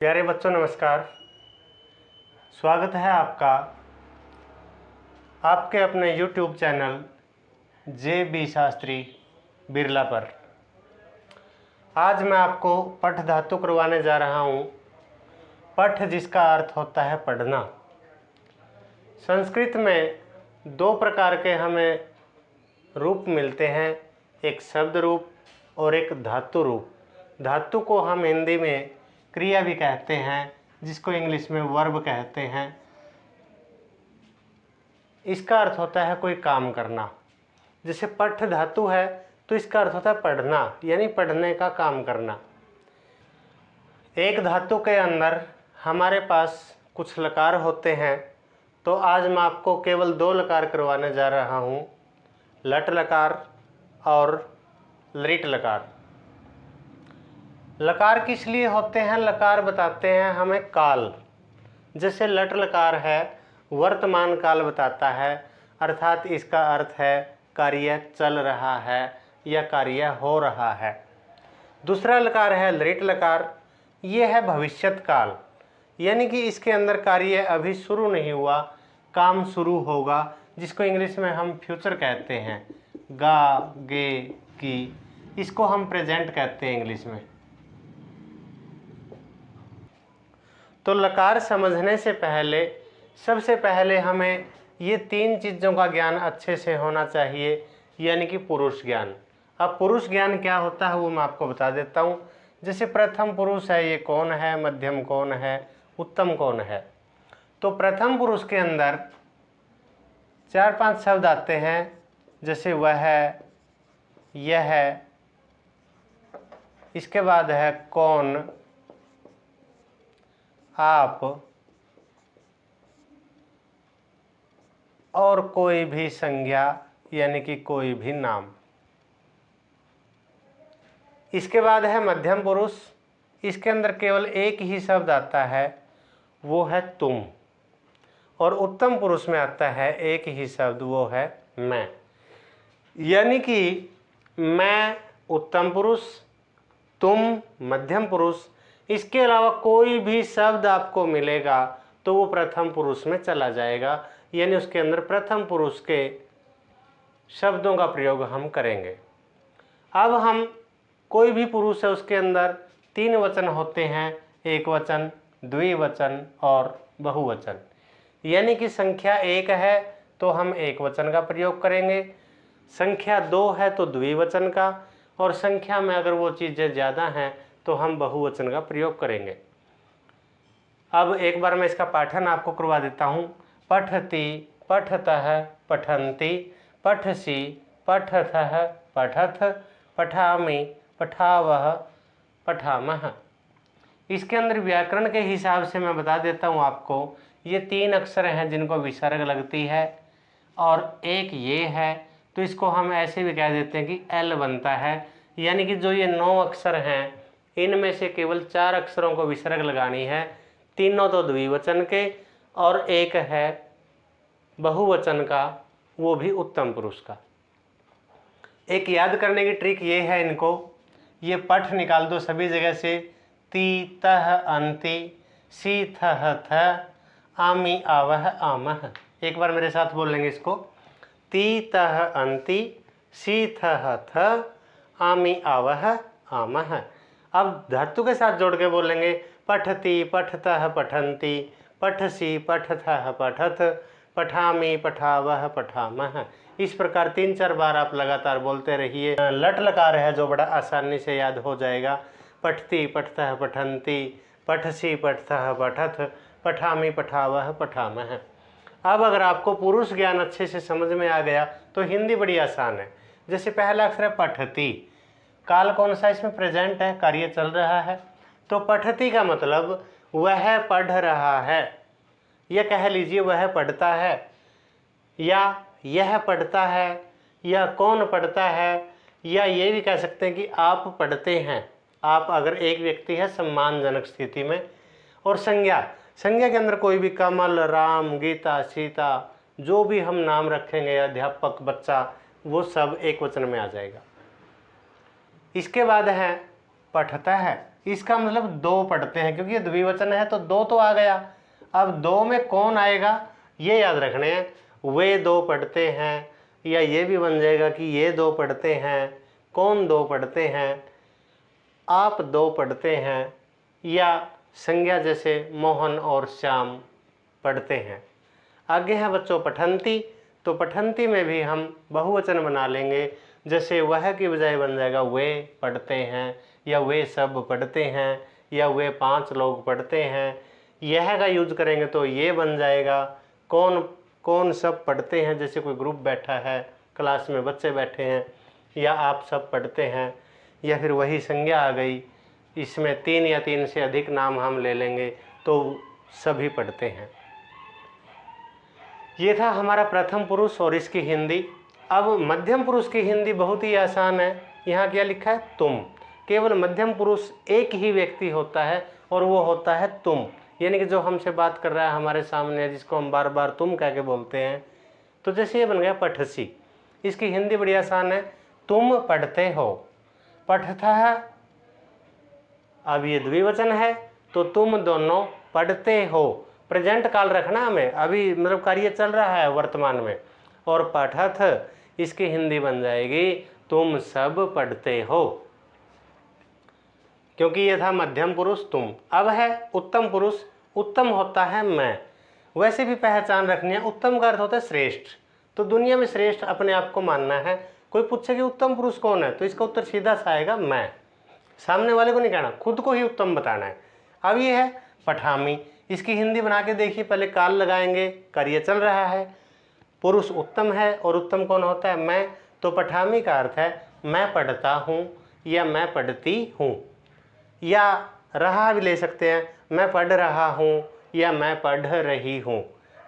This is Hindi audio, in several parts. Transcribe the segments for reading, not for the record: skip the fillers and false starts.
प्यारे बच्चों नमस्कार। स्वागत है आपका आपके अपने YouTube चैनल जे शास्त्री बिरला पर। आज मैं आपको पठ धातु करवाने जा रहा हूँ। पठ जिसका अर्थ होता है पढ़ना। संस्कृत में दो प्रकार के हमें रूप मिलते हैं, एक शब्द रूप और एक धातु रूप। धातु को हम हिंदी में क्रिया भी कहते हैं, जिसको इंग्लिश में वर्ब कहते हैं। इसका अर्थ होता है कोई काम करना। जैसे पठ धातु है तो इसका अर्थ होता है पढ़ना, यानी पढ़ने का काम करना। एक धातु के अंदर हमारे पास कुछ लकार होते हैं, तो आज मैं आपको केवल दो लकार करवाने जा रहा हूँ, लट लकार और लृट लकार। लकार किस लिए होते हैं? लकार बताते हैं हमें काल। जैसे लट लकार है वर्तमान काल बताता है, अर्थात इसका अर्थ है कार्य चल रहा है या कार्य हो रहा है। दूसरा लकार है लृट लकार, ये है भविष्यत काल, यानी कि इसके अंदर कार्य अभी शुरू नहीं हुआ, काम शुरू होगा, जिसको इंग्लिश में हम फ्यूचर कहते हैं। गा, गे, की, इसको हम प्रेजेंट कहते हैं इंग्लिश में। तो लकार समझने से पहले सबसे पहले हमें ये तीन चीज़ों का ज्ञान अच्छे से होना चाहिए, यानी कि पुरुष ज्ञान। अब पुरुष ज्ञान क्या होता है वो मैं आपको बता देता हूँ। जैसे प्रथम पुरुष है, ये कौन है, मध्यम कौन है, उत्तम कौन है। तो प्रथम पुरुष के अंदर 4-5 शब्द आते हैं, जैसे वह है, यह है, इसके बाद है कौन, आप और कोई भी संज्ञा, यानी कि कोई भी नाम। इसके बाद है मध्यम पुरुष, इसके अंदर केवल एक ही शब्द आता है, वो है तुम। और उत्तम पुरुष में आता है एक ही शब्द, वो है मैं। यानी कि मैं उत्तम पुरुष, तुम मध्यम पुरुष, इसके अलावा कोई भी शब्द आपको मिलेगा तो वो प्रथम पुरुष में चला जाएगा, यानी उसके अंदर प्रथम पुरुष के शब्दों का प्रयोग हम करेंगे। अब हम कोई भी पुरुष है उसके अंदर 3 वचन होते हैं, एक वचन, द्विवचन और बहुवचन। यानी कि संख्या 1 है तो हम एक वचन का प्रयोग करेंगे, संख्या 2 है तो द्विवचन का, और संख्या में अगर वो चीज़ें ज़्यादा हैं तो हम बहुवचन का प्रयोग करेंगे। अब एक बार मैं इसका पाठन आपको करवा देता हूँ। पठति, पठतः, पठन्ति, पठसि, पठथः, पठथ, पठामि, पठावः, पठामः। इसके अंदर व्याकरण के हिसाब से मैं बता देता हूँ आपको। ये 3 अक्षर हैं जिनको विसर्ग लगती है, और एक ये है, तो इसको हम ऐसे भी कह देते हैं कि एल बनता है। यानी कि जो ये 9 अक्षर हैं, इनमें से केवल 4 अक्षरों को विसर्ग लगानी है, तीनों तो द्विवचन के और एक है बहुवचन का, वो भी उत्तम पुरुष का। एक याद करने की ट्रिक ये है, इनको ये पठ निकाल दो सभी जगह से। ती तह अंति, सी थह थ, आमी आवह आमह। एक बार मेरे साथ बोल लेंगे इसको। ती तह अंति, सी थह थ, आमी आवह आमह। अब धातु के साथ जोड़ के बोलेंगे। पठति, पठतः, पठन्ति, पठसि, पठथः, पठथ, पठामि, पठावः, पठामः। इस प्रकार 3-4 बार आप लगातार बोलते रहिए। लट लकार है जो बड़ा आसानी से याद हो जाएगा। पठति, पठतः, पठन्ति, पठसि, पठथः, पठथ, पठामि, पठावः, पठामः। अब अगर आपको पुरुष ज्ञान अच्छे से समझ में आ गया तो हिंदी बड़ी आसान है। जैसे पहला अक्षर है पठति, काल कौन सा इसमें? प्रेजेंट है, कार्य चल रहा है। तो पठति का मतलब वह पढ़ रहा है, या कह लीजिए वह पढ़ता है, या यह पढ़ता है, या कौन पढ़ता है, या ये भी कह सकते हैं कि आप पढ़ते हैं। आप अगर एक व्यक्ति है सम्मानजनक स्थिति में। और संज्ञा, संज्ञा के अंदर कोई भी कमल, राम, गीता, सीता, जो भी हम नाम रखेंगे, अध्यापक, बच्चा, वो सब एक वचन में आ जाएगा। इसके बाद है पठता है, इसका मतलब दो पढ़ते हैं, क्योंकि ये द्विवचन है तो दो तो आ गया। अब दो में कौन आएगा ये याद रखने हैं, वे दो पढ़ते हैं, या ये भी बन जाएगा कि ये दो पढ़ते हैं, कौन दो पढ़ते हैं, आप दो पढ़ते हैं, या संज्ञा जैसे मोहन और श्याम पढ़ते हैं। आगे है बच्चों पठंती, तो पठंती में भी हम बहुवचन बना लेंगे, जैसे वह की बजाय बन जाएगा वे पढ़ते हैं, या वे सब पढ़ते हैं, या वे 5 लोग पढ़ते हैं। यह का यूज करेंगे तो ये बन जाएगा कौन कौन सब पढ़ते हैं, जैसे कोई ग्रुप बैठा है, क्लास में बच्चे बैठे हैं, या आप सब पढ़ते हैं, या फिर वही संज्ञा आ गई, इसमें 3 या 3 से अधिक नाम हम ले लेंगे तो सभी पढ़ते हैं। ये था हमारा प्रथम पुरुष और इसकी हिंदी। अब मध्यम पुरुष की हिंदी बहुत ही आसान है। यहाँ क्या लिखा है, तुम। केवल मध्यम पुरुष एक ही व्यक्ति होता है और वो होता है तुम, यानी कि जो हमसे बात कर रहा है हमारे सामने, जिसको हम बार बार तुम कह के बोलते हैं। तो जैसे ये बन गया पठसी, इसकी हिंदी बड़ी आसान है, तुम पढ़ते हो। पठतः, अब ये द्विवचन है तो तुम दोनों पढ़ते हो। प्रेजेंट काल रखना हमें, अभी मतलब कार्य चल रहा है वर्तमान में। और पठत, इसकी हिंदी बन जाएगी तुम सब पढ़ते हो, क्योंकि ये था मध्यम पुरुष तुम। अब है उत्तम पुरुष। उत्तम होता है मैं। वैसे भी पहचान रखनी है, उत्तम का अर्थ होता है श्रेष्ठ। तो दुनिया में श्रेष्ठ अपने आप को मानना है। कोई पूछे कि उत्तम पुरुष कौन है, तो इसका उत्तर सीधा सा आएगा मैं। सामने वाले को नहीं कहना, खुद को ही उत्तम बताना है। अब ये है पठामी, इसकी हिंदी बना के देखिए, पहले काल लगाएंगे, कार्य चल रहा है, पुरुष उत्तम है और उत्तम कौन होता है, मैं। तो पठामी का अर्थ है मैं पढ़ता हूँ या मैं पढ़ती हूँ, या रहा भी ले सकते हैं, मैं पढ़ रहा हूँ या मैं पढ़ रही हूँ।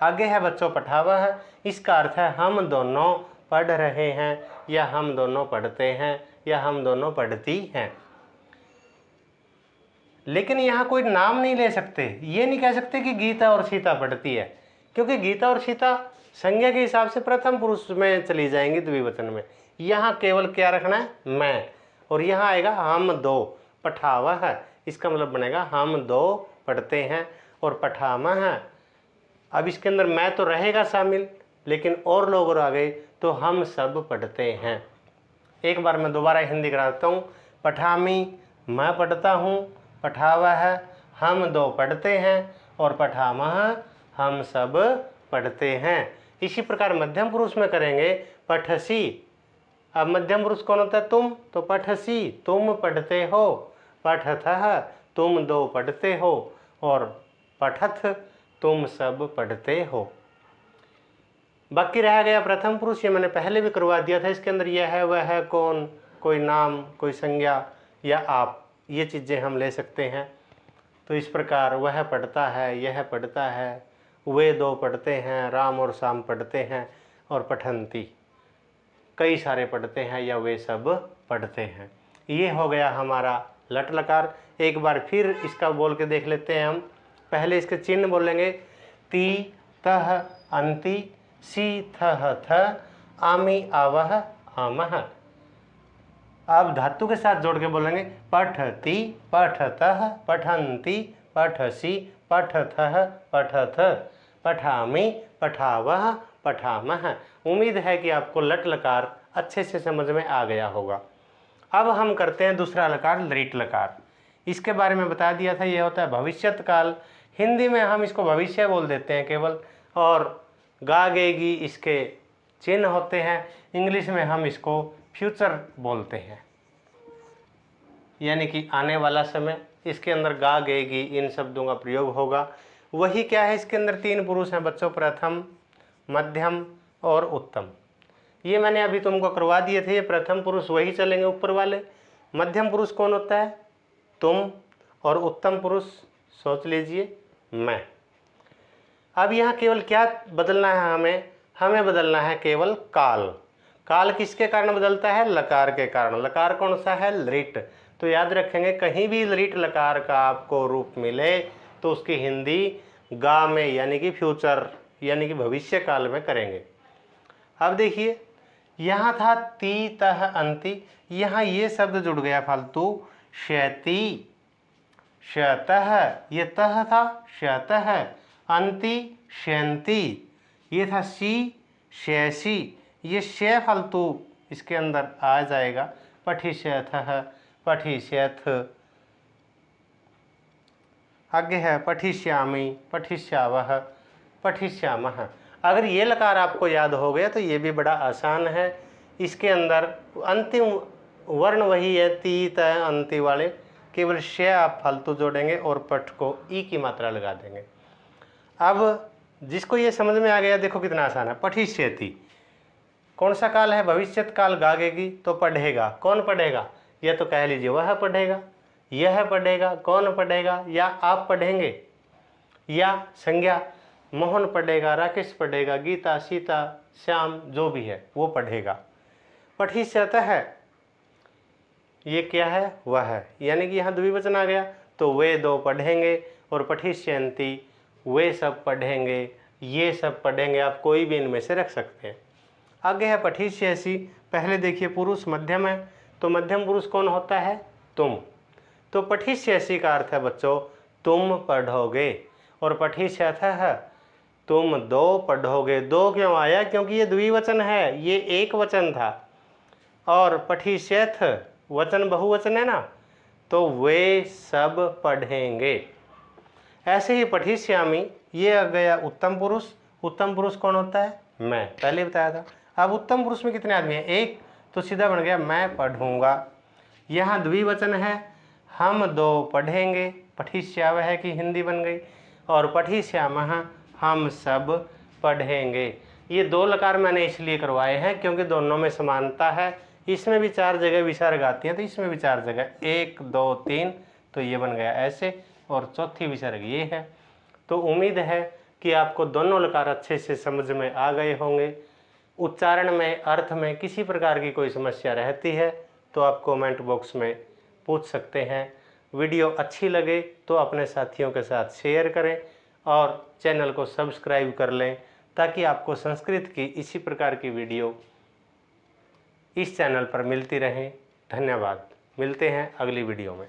आगे है बच्चों पठावह, इसका अर्थ है हम दोनों पढ़ रहे हैं, या हम दोनों पढ़ते हैं, या हम दोनों पढ़ती हैं। लेकिन यहाँ कोई नाम नहीं ले सकते, ये नहीं कह सकते कि गीता और सीता पढ़ती है, क्योंकि गीता और सीता संज्ञा के हिसाब से प्रथम पुरुष में चली जाएंगी द्विवचन में। यहाँ केवल क्या रखना है, मैं, और यहाँ आएगा हम दो। पठावह है, इसका मतलब बनेगा हम दो पढ़ते हैं। और पठामह, अब इसके अंदर मैं तो रहेगा शामिल, लेकिन और लोग और आ गए तो हम सब पढ़ते हैं। एक बार मैं दोबारा हिंदी कराता हूँ। पठामी, मैं पढ़ता हूँ। पठावह, हम दो पढ़ते हैं। और पठामह, हम सब पढ़ते हैं। इसी प्रकार मध्यम पुरुष में करेंगे पठसी। अब मध्यम पुरुष कौन होता है, तुम, तो पठसी, तुम पढ़ते हो। पठतः, तुम दो पढ़ते हो। और पठथ, तुम सब पढ़ते हो। बाकी रह गया प्रथम पुरुष, ये मैंने पहले भी करवा दिया था। इसके अंदर यह है, वह है, कौन, कोई नाम, कोई संज्ञा, या आप, ये चीज़ें हम ले सकते हैं। तो इस प्रकार वह पढ़ता है, यह पढ़ता है, वे दो पढ़ते हैं, राम और श्याम पढ़ते हैं, और पठंती, कई सारे पढ़ते हैं, या वे सब पढ़ते हैं। ये हो गया हमारा लट लकार। एक बार फिर इसका बोल के देख लेते हैं हम। पहले इसके चिन्ह बोलेंगे, ती तह अंति, सी थह थ, आमी आवह आमह। अब धातु के साथ जोड़ के बोलेंगे, पठती पठतः पठंती पठसी पठथः पठथ, पठामी पठावह पठामह। उम्मीद है कि आपको लट लकार अच्छे से समझ में आ गया होगा। अब हम करते हैं दूसरा लकार, लृट लकार। इसके बारे में बता दिया था, ये होता है भविष्यत काल। हिंदी में हम इसको भविष्य बोल देते हैं केवल, और गा गेगी इसके चिन्ह होते हैं। इंग्लिश में हम इसको फ्यूचर बोलते हैं, यानी कि आने वाला समय। इसके अंदर गा गेगी इन शब्दों का प्रयोग होगा। वही क्या है, इसके अंदर 3 पुरुष हैं बच्चों, प्रथम, मध्यम और उत्तम। ये मैंने अभी तुमको करवा दिए थे। ये प्रथम पुरुष वही चलेंगे ऊपर वाले। मध्यम पुरुष कौन होता है, तुम, और उत्तम पुरुष सोच लीजिए मैं। अब यहाँ केवल क्या बदलना है, हमें बदलना है केवल काल। काल किसके कारण बदलता है, लकार के कारण। लकार कौन सा है, लृट। तो याद रखेंगे, कहीं भी लृट लकार का आपको रूप मिले तो उसकी हिंदी गा में, यानी कि फ्यूचर, यानी कि भविष्य काल में करेंगे। अब देखिए, यहाँ था ती तह अंति, यहाँ ये शब्द जुड़ गया फालतू, शैती। शतः, ये तह था, शतः। अंति, शयन्ति, ये था सी, शयसि, ये शय फालतू इसके अंदर आ जाएगा। पठिष्यथः, पठिष्यथ। आगे है पठिष्यामि, पठिष्यावः, पठिष्यामः। अगर ये लकार आपको याद हो गया तो ये भी बड़ा आसान है। इसके अंदर अंतिम वर्ण वही है, ती त अंति वाले, केवल श आप फालतू जोड़ेंगे और पठ को ई की मात्रा लगा देंगे। अब जिसको ये समझ में आ गया, देखो कितना आसान है। पठिष्यति कौन सा काल है? भविष्यत काल। गागेगी तो पढ़ेगा। कौन पढ़ेगा? यह तो कह लीजिए वह पढ़ेगा, यह पढ़ेगा, कौन पढ़ेगा, या आप पढ़ेंगे, या संज्ञा मोहन पढ़ेगा, राकेश पढ़ेगा, गीता, सीता, श्याम जो भी है वो पढ़ेगा। पठिष्यतः है, ये क्या है? वह है, यानी कि यहाँ द्विवचन आ गया तो वे दो पढ़ेंगे, और पठिष्यन्ति वे सब पढ़ेंगे, ये सब पढ़ेंगे। आप कोई भी इनमें से रख सकते हैं। आगे है पठिष्यसि। पहले देखिए पुरुष मध्यम है, तो मध्यम पुरुष कौन होता है? तुम। तो पठिष्यसि का अर्थ है बच्चों तुम पढ़ोगे, और पठिष्यथः तुम दो पढ़ोगे। दो क्यों आया? क्योंकि ये द्विवचन है, ये एक वचन था, और पठिष्यथ वचन बहुवचन है ना, तो वे सब पढ़ेंगे। ऐसे ही पठिष्यामि, ये आ गया उत्तम पुरुष। उत्तम पुरुष कौन होता है? मैं, पहले बताया था। अब उत्तम पुरुष में कितने आदमी हैं? एक, तो सीधा बन गया मैं पढ़ूंगा। यहाँ द्विवचन है, हम दो पढ़ेंगे, पठिष्यावः है कि हिंदी बन गई, और पठिष्यामः हम सब पढ़ेंगे। ये दो लकार मैंने इसलिए करवाए हैं क्योंकि दोनों में समानता है। इसमें भी 4 जगह विसर्ग आती हैं, तो इसमें भी 4 जगह, 1 2 3, तो ये बन गया ऐसे, और चौथी विसर्ग ये है। तो उम्मीद है कि आपको दोनों लकार अच्छे से समझ में आ गए होंगे। उच्चारण में, अर्थ में किसी प्रकार की कोई समस्या रहती है तो आप कमेंट बॉक्स में पूछ सकते हैं। वीडियो अच्छी लगे तो अपने साथियों के साथ शेयर करें, और चैनल को सब्सक्राइब कर लें, ताकि आपको संस्कृत की इसी प्रकार की वीडियो इस चैनल पर मिलती रहें। धन्यवाद। मिलते हैं अगली वीडियो में।